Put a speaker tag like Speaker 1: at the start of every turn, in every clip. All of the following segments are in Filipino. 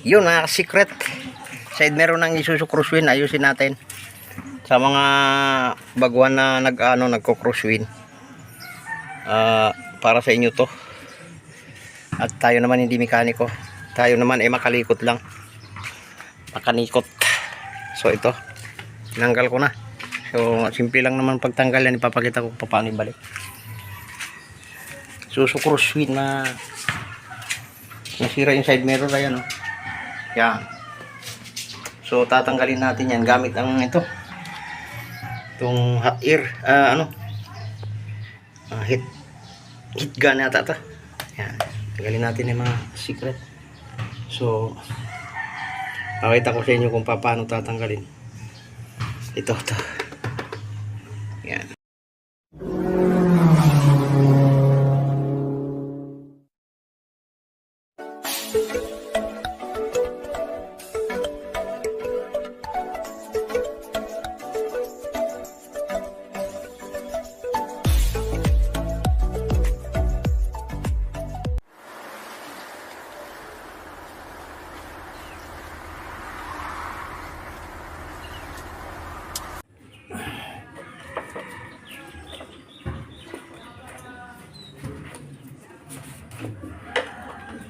Speaker 1: Yun mga secret. Side mirror ng Isuzu crosswind, ayusin natin. Sa mga baguhan na nagko-crosswind. Para sa inyo to. At tayo naman hindi mekaniko. Tayo naman ay makalikot lang. Makanikot. So ito, tinanggal ko na. So simple lang naman pagtanggal yan. Ipapakita ko paano ibalik. Isuzu crosswind na nasira yung side mirror. Ayan o. Yan. So tatanggalin natin yan gamit ang ito. Itong hot air. Heat gun yata ito. Yan. Tanggalin natin yung mga secret. So pakita ko sa inyo kung paano tatanggalin. Ito. Yan.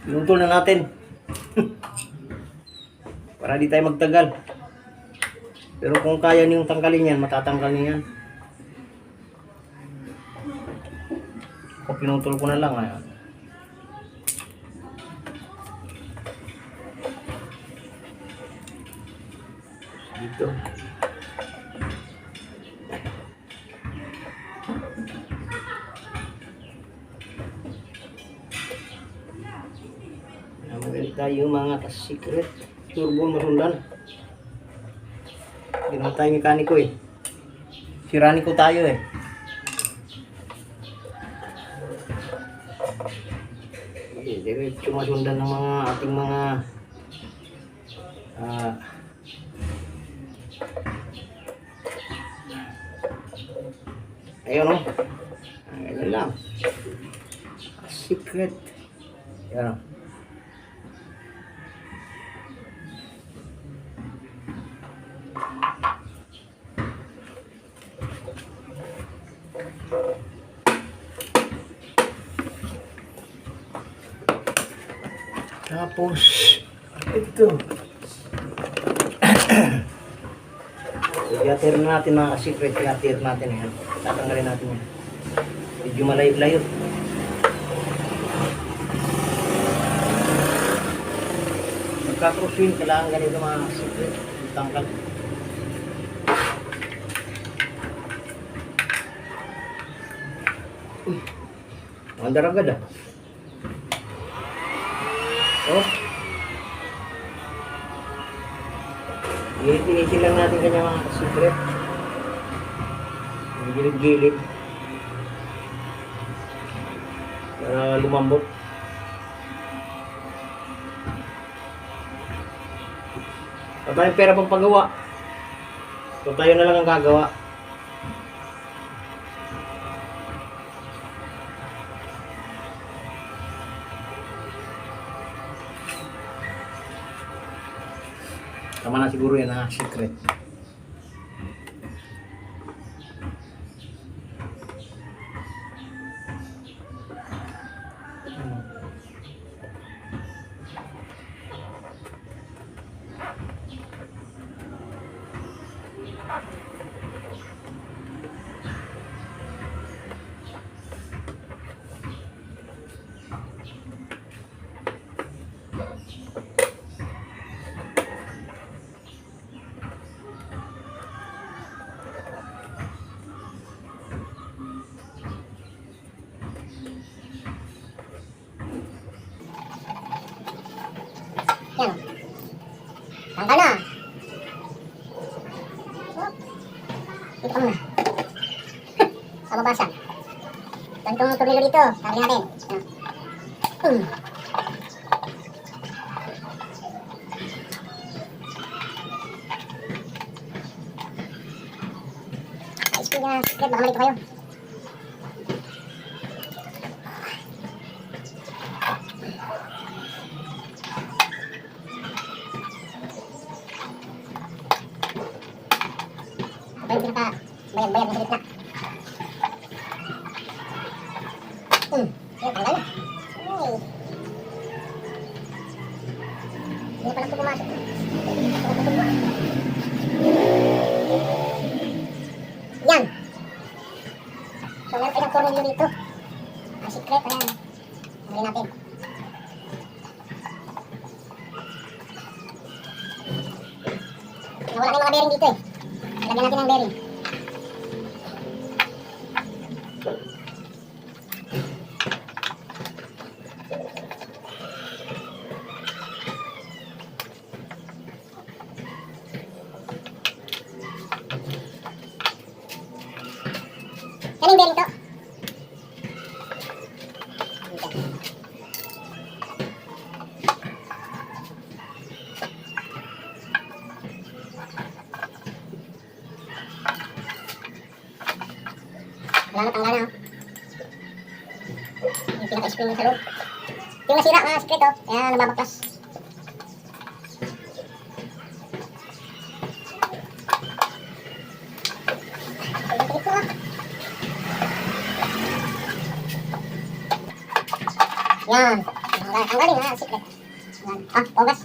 Speaker 1: Pinutol na natin. Para di tayo magtagal. Pero kung kaya niyong tanggalin yan, matatanggal niyo yan. Kung pinutol ko na lang, ayan. Dito. Magaling tayo mga ka-secret. Turbo masundan. Hindi naman tayo mekaniko eh. Siraniko tayo eh. Diretso masundan ng mga ating mga ayun o. Ganyan lang. Secret. Yan o. Tapos ito i-atir natin mga secret. I-atir natin yan. Tatanggalin natin yan. Medyo malayot-layot. Magka-crosswind kailangan ganito mga secret. Tanggal. Uy, mandar agad ah. Oh. Gilid-gilid lang natin kanya mga secret. Gilid-gilid. Para lumambot. Wala tayong pera pang paggawa. So tayo na lang ang gagawa. Tama na siguro yan na secret.
Speaker 2: Yan. Tanggal na. Dito ka muna. Kababasan. Gantong tornilyo dito. Sabi natin. Speed na secret. Baka malito kayo. Ito yung pinaka bayad-bayad na sa gitna. Yan, tanggal na. Ay. Hindi pa lang ito pumasok. Yan. So, meron pa isang tornilyo dito. Ang secret, ayan. Tanggalin natin. Nawala na yung mga bearing dito eh. Lagyan natin ng bearing. Yan yung bearing to. Wala na, tanggal na. Yung pinaka-spring sa loob. Yung nasira mga secret oh. Kaya nababaklas. Yan. Tanggalin na, secret. Yan. Ah, ogas.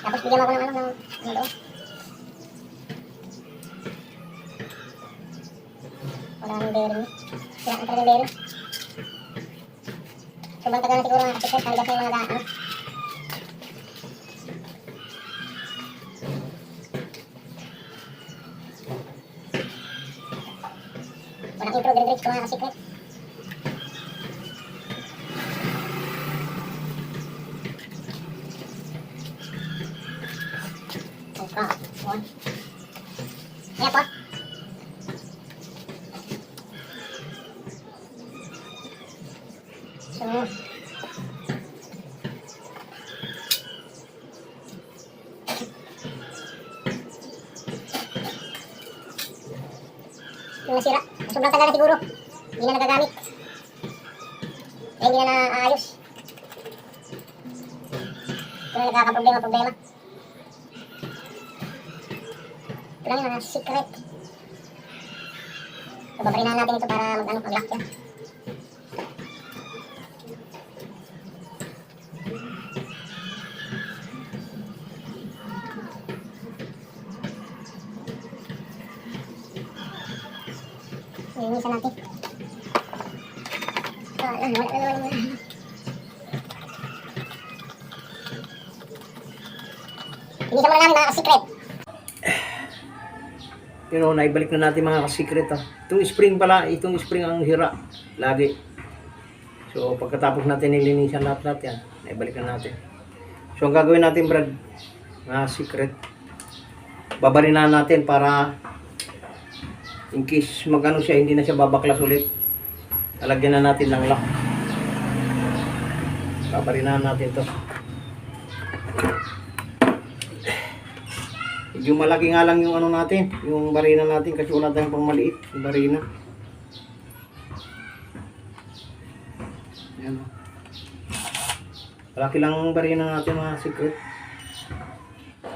Speaker 2: Tapos bigyan ako ng ano doon. Wala nang bearing. Sira ang talaga bearing. Sobrang tagal na siguro mga secret. Haligas na yung mga ano. Walang intro, dire-diretso mga secret. Ayan po. So, yung nasira, sobrang tagal na siguro. Hindi na nagagamit. Hindi na naayos. Ito na nagkakaproblema. Ito lang yung secret. So, babarinahan natin ito para mag-lock yan. Linisan natin. So, wala. Linisan muna namin mga secret.
Speaker 1: Pero naibalik na natin mga ka-secret ah. Itong spring ang hira. Lagi. So pagkatapos natin nilinisan lahat yan, naibalik na natin. So ang gagawin natin Brad, mga secret, babarinahan natin para in case magano siya, hindi na siya babaklas ulit. Lalagyan na natin ng lock. Babarinahan natin to. Yung malaki nga lang yung ano natin, yung barina natin kasi wala tayong pang maliit, yung barina. Ayan. Malaki lang ang barina natin mga secret.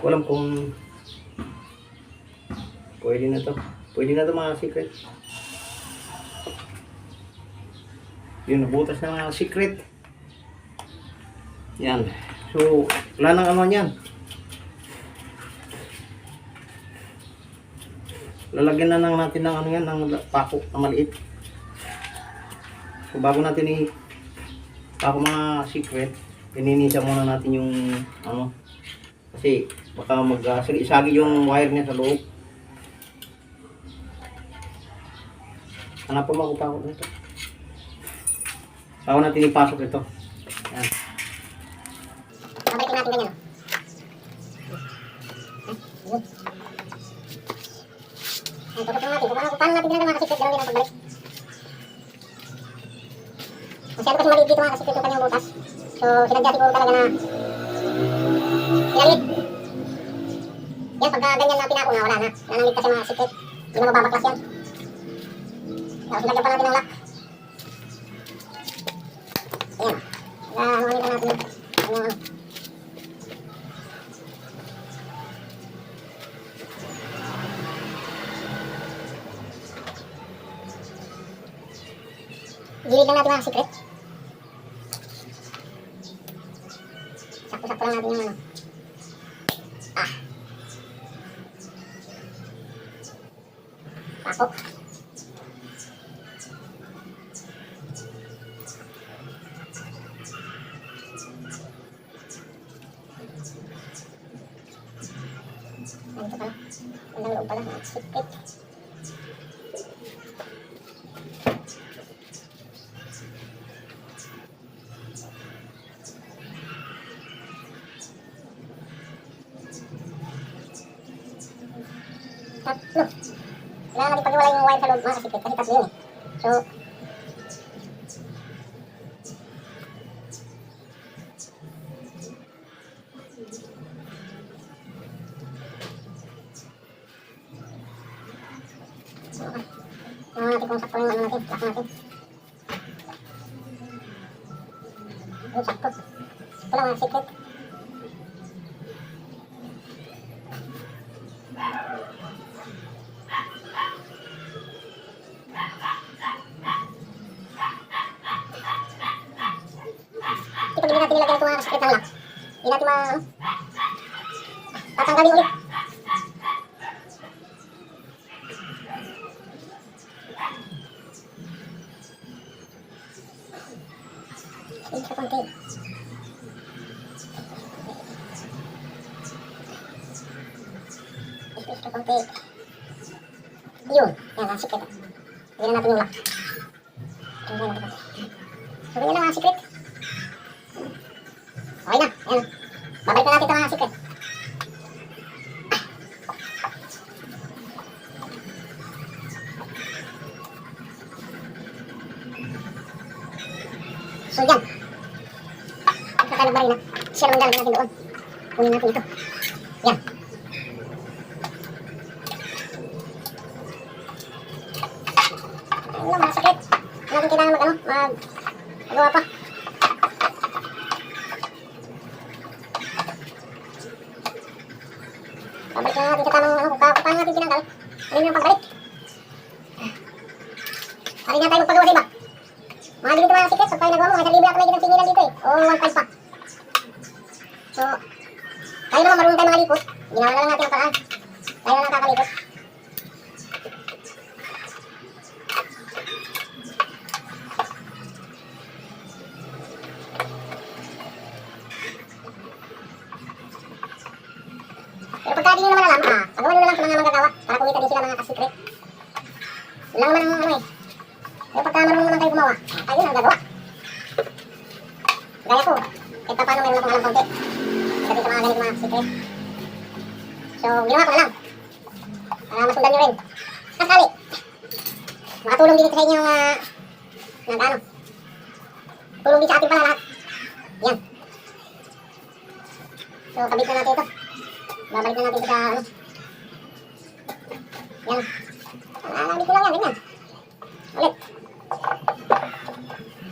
Speaker 1: Walang kung pwede na to. Pwede na to mga secret. Yun, nabutas na mga secret. Yan. So, wala nang ano yan. Lalagyan na lang natin ng ano yan, ng pako na maliit. So bago natin pako mga secret, ininisa muna natin yung ano, kasi baka mag-sagi yung wire niya sa loob. Hanap pa ako pako nito. Bago natin ipasok ito. Yan.
Speaker 2: Babalikin natin ganyan. Ang tutupin natin, paano natin ginagawa mga secret, gano'n din ang pagbalik. Masyado kasi maliit dito mga secret yung kanyang butas. So, sinadya siguro talaga na ilalit. Yan, pagka ganyan na pinako na, wala na. Nananglit kasi mga secret. Hindi na mababaklas yan. Tapos lagyan pa natin ng lock. Ayan. Ano nila natin yun. Gilid lang natin mga secret. Sakto-sakto lang natin yung ano. Ah. Pako. Ano ito pala? Ang loob pala. Secret. Tatlo. Kailangan natin pag-iwalay yung wire sa loob mga kasikret kasi tatlo yun eh. So, okay. Tingnan natin kung sakto yung ano natin, lock natin. Yung sakto. Ito lang mga secret. Pag hindi natin nilagyan ito mga secret ng lock, hindi natin tatanggalin ulit. Space sa konti. Space sa konti. Yun. Yan ang secret. Lagyan natin yung lock. Lagyan natin konti. So, ganyan lang mga secret. Okay na. Ayan. Babalik na natin ito mga secret. So, yan. Magkakalag ba rin na? Siya naman lalagyan natin doon. Kunin natin ito. Yan. Ayun lang mga secret. Hindi natin kailangan magawa pa. Babalik na natin sa tamang kung paano natin tinanggal. Ano yung pagbalik? Pari na tayo magpagawa sa iba. Mahal dito mga secret. Pag tayo nagawa mo, kahit libre ako may ginang singilan dito eh. O 1.5 pa. So, tayo naman marunong tayo mga likot. Ginawa na lang natin ang paraan. Tayo na lang kakalikot. Pero pagka di nyo naman alam, pagawa nyo na lang sa mga manggagawa para kumita din sila mga ka-secret. Yun lang naman ang ano eh. Pero pagka marunong naman kayo gumawa, tayo na gagawa. Gaya ko, kahit pa paano meron akong alam konti. Kasi sa mga ganito mga secret. So, ginawa ko na lang. Para masundan nyo rin. Kasali. Makatulong din ito sa inyo ng tulong din sa atin pala lahat. Yan. So, kabit na natin ito. Babalik na natin ito sa yan. Lamit ko lang yan, ganyan. Ulit.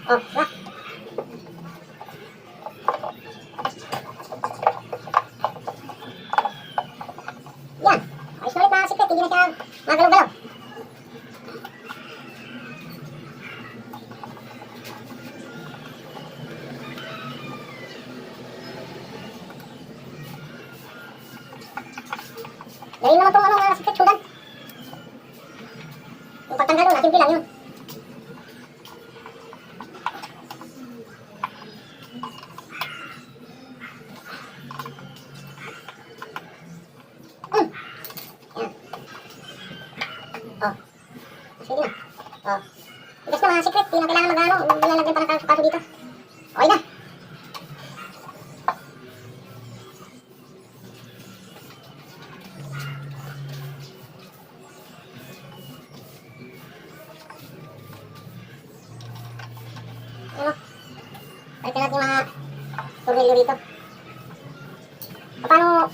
Speaker 2: Oh, rock. Yan. Ayos na ulit mga secret. Hindi na siya magalaw-galaw. Dahil naman itong mga secret sudan. Yung pagtanggal nun, simple lang yun. Yan. Oh. Sige na. Oh. Tigas na mga secret. Di na kailangan mag-ano. Nilalagyan pa ng kaso dito. Okay na. Ano? Palitan natin yung mga tornilyo rito. Paano?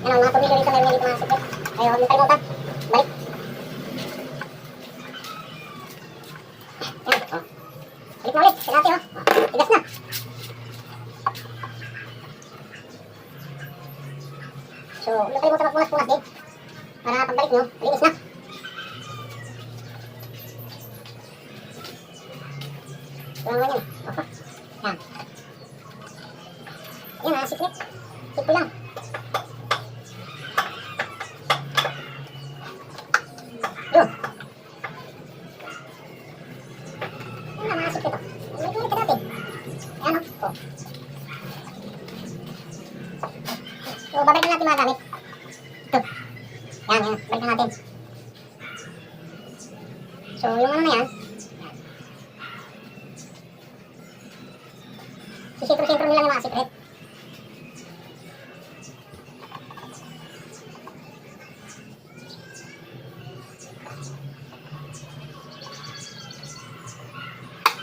Speaker 2: Ano, mga tornilyo rito meron dito mga secret. Ayaw, huwag niyo kalimutan. Balik. Yan, oh. Balik na ulit. Tignan natin, oh. Tigas na. So, huwag niyo kalimutan magpunas-punas din. Para pagbalik nyo, linis na. Yan. Yan ha, secret. Simple lang. Yun. Yan na mga secret. May tulit ka dati. Yan o. Oh. So, babalik na natin mga gamit. Ito. Yan, yan. Balik na natin. So, yung ano na yan. Sisintro-sintro nila yung mga secret.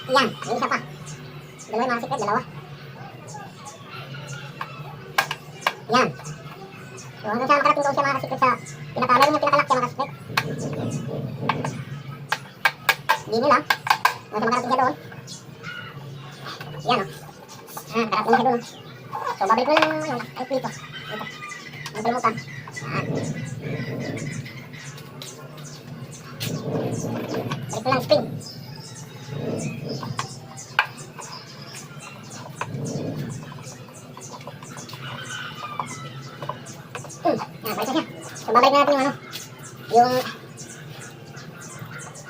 Speaker 2: Yan, may isa pa. Dalawa yung mga secret, dalawa. Yan. So, hanggang saan makarating daw siya mga secret sa meron yung pinakalak siya mga secret. Hindi nila. Hanggang makarating siya doon. Yan o. Karating siya doon. So, babalik ko lang yung ay dito. Dito. Ang kalimutan. Yan. Balik ko lang spring. Yan, balik na siya. So, babalik na natin yung ano. Yung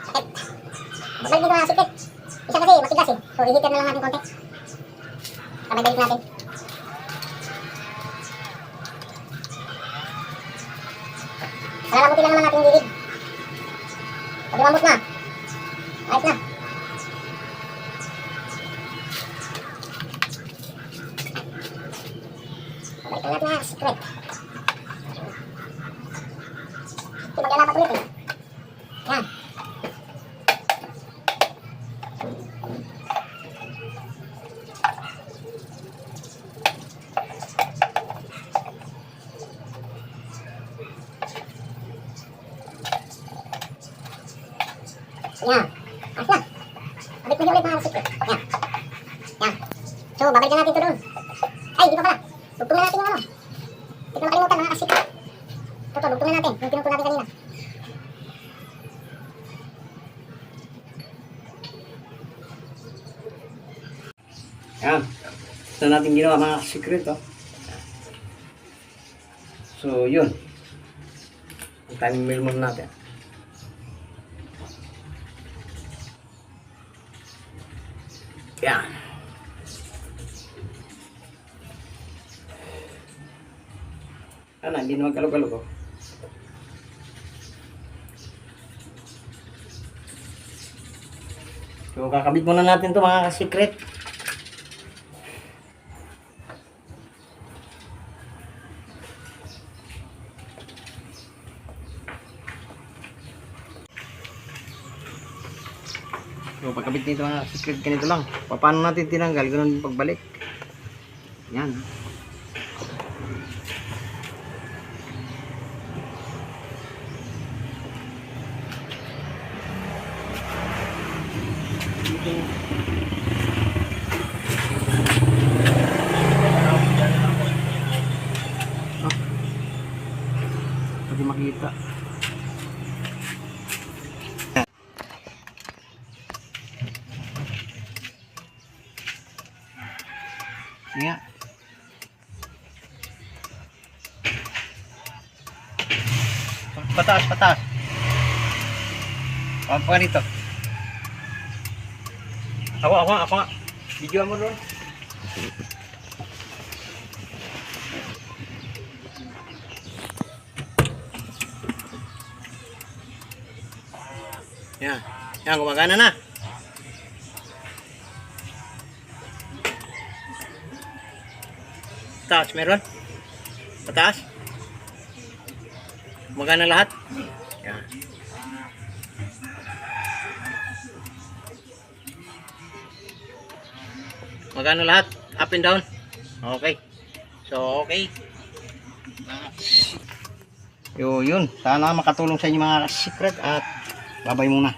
Speaker 2: sakit. Babalik dito na sakit. Isa kasi matigas eh. So, i-heater na lang natin konti. Sabay balik natin. Palalamutin lang naman natin yung gilid. Pag lumambot na. Ayos na. Balikan natin na secret. Maglalapat ulit eh. Yan. Yan. Ayos na. Balik na siya ulit mga secret. Yan. Yan. So, babalik na natin ito doon. Ay, di pa pala. Dugtong na natin yung ano. Hindi ko nakalimutan mga secret. Ito, dugtong na natin. Yung pinutong natin kanina.
Speaker 1: Yan. Ito natin ginawa mga secret, oh. So, yun. Ang timing mail muna natin. Yan. Ano, hindi naman kalog-kalog, oh. So, kakabit muna natin to mga secret. So, pagkabit nito mga secret, ganito lang. Paano natin tinanggal? Ganun din pagbalik. Yan. Pwede makita. Nga. Pataas, pataas. Ako nga dito. Ako nga. Video mo doon. Yan. Yan, gumagana na. Taas, meron? Pataas? Magana lahat? Yan. Magana lahat? Up and down? Okay. So, okay. Yun. Sana makatulong sa inyo mga secret at babay muna.